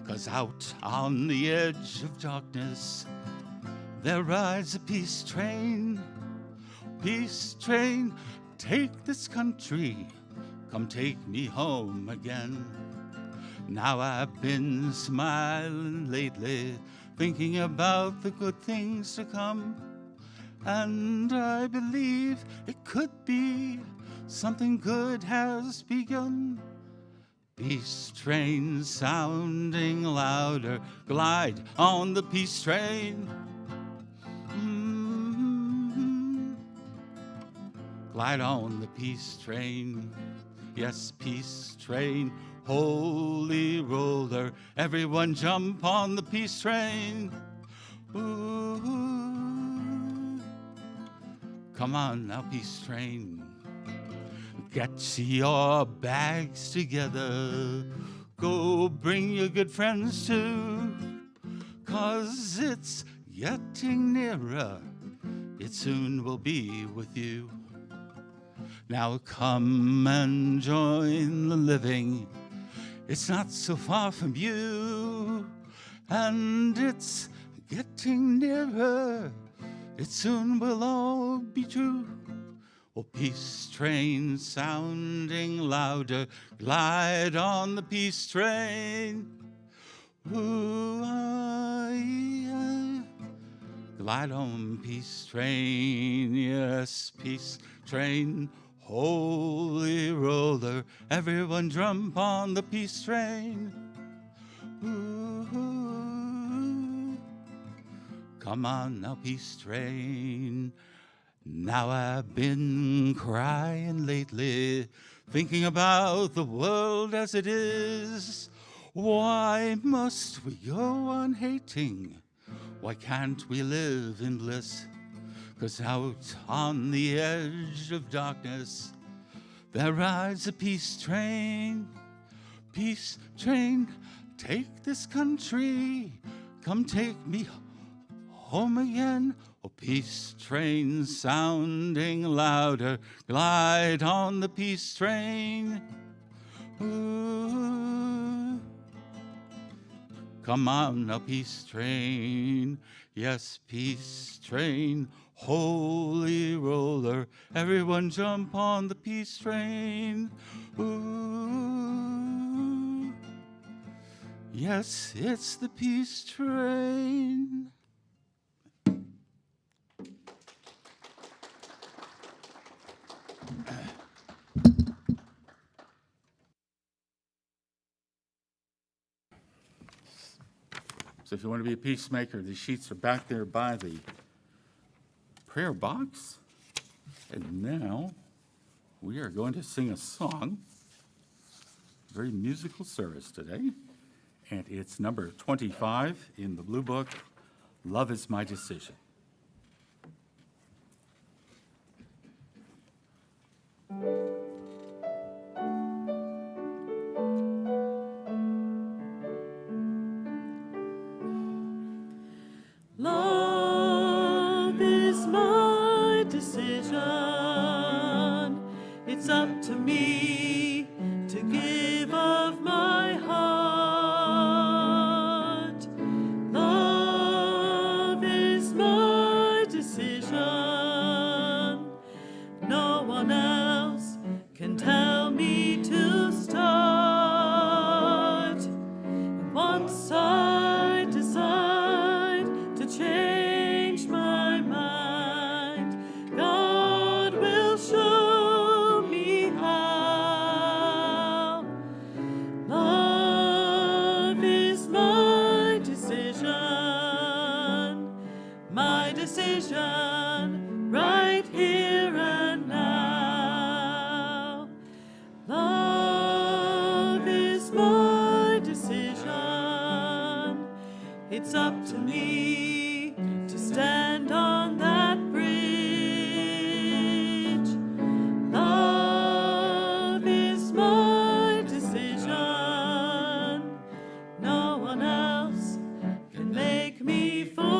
'Cause out on the edge of darkness, there rides a peace train. Peace train, take this country, come take me home again. Now I've been smiling lately, thinking about the good things to come. And I believe it could be something good has begun. Peace train sounding louder, glide on the peace train. Glide on the peace train. Yes, peace train, holy roller, everyone jump on the peace train. Ooh. Come on now, peace train. Get your bags together, go bring your good friends too, 'cause it's getting nearer, it soon will be with you. Now come and join the living, it's not so far from you, and it's getting nearer, it soon will all be true. Oh, peace train sounding louder, glide on the peace train. Ooh, glide on peace train, yes, peace train, holy roller, everyone jump on the peace train. Ooh, come on now, peace train. Now I've been crying lately, thinking about the world as it is. Why must we go on hating? Why can't we live in bliss? 'Cause out on the edge of darkness, there rides a peace train. Peace train, take this country, come take me home again. Oh, peace train sounding louder, glide on the peace train. Ooh. Come on now, peace train, yes, peace train, holy roller, everyone jump on the peace train. Ooh. Yes, it's the peace train. So if you want to be a peacemaker, the sheets are back there by the prayer box. And now we are going to sing a song. Very musical service today. And it's number 25 in the Blue Book, Love is My Decision.
Love is my decision. It's up to me to give of my heart. Love is my my decision right here and now. Love is my decision. It's up to me to stand on that bridge. Love is my decision. No one else can make me forgive.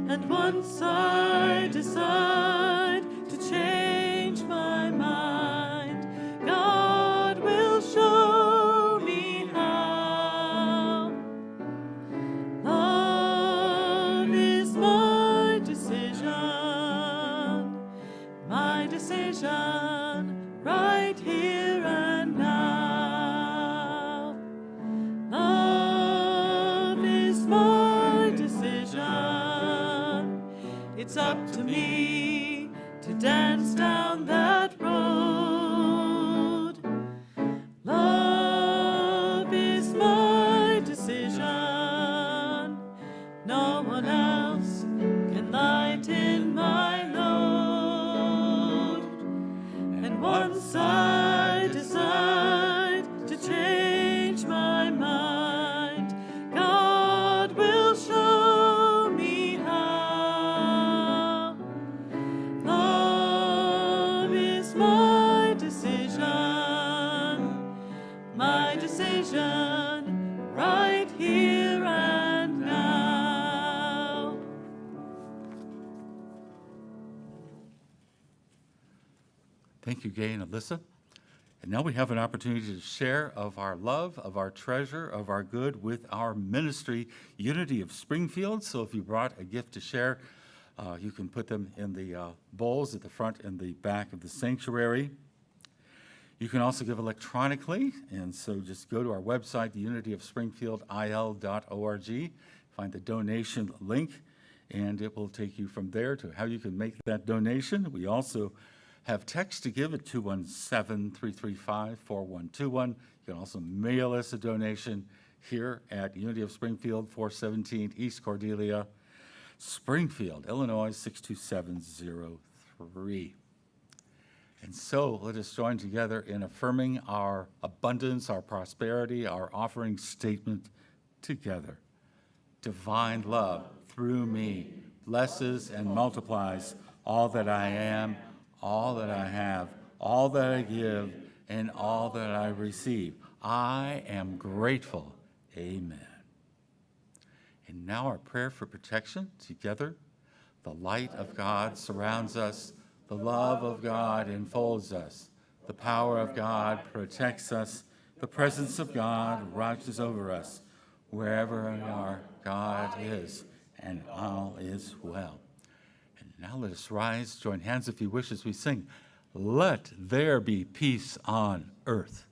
And once I decide to change my mind, God will show me how. Love is my decision right here and now. Love is my decision. It's up to me to dance down that road. Love is my decision. No one else can lighten my load. And once I decide to change my mind, God will show me how. Love is my decision right here and now.
Thank you, Gay and Alyssa. And now we have an opportunity to share of our love, of our treasure, of our good with our ministry, Unity of Springfield. So if you brought a gift to share, you can put them in the bowls at the front and the back of the sanctuary. You can also give electronically, and so just go to our website, unityofspringfieldil.org, find the donation link, and it will take you from there to how you can make that donation. We also have text to give at 217-335-4121. You can also mail us a donation here at Unity of Springfield, 417 East Cordelia, Springfield, Illinois, 62703. And so let us join together in affirming our abundance, our prosperity, our offering statement together. Divine love through me blesses and multiplies all that I am, all that I have, all that I give, and all that I receive. I am grateful. Amen. And now our prayer for protection together. The light of God surrounds us. The love of God enfolds us. The power of God protects us. The presence of God watches over us. Wherever we are, God is, and all is well. And now let us rise, join hands if you wish as we sing, "Let there be peace on earth."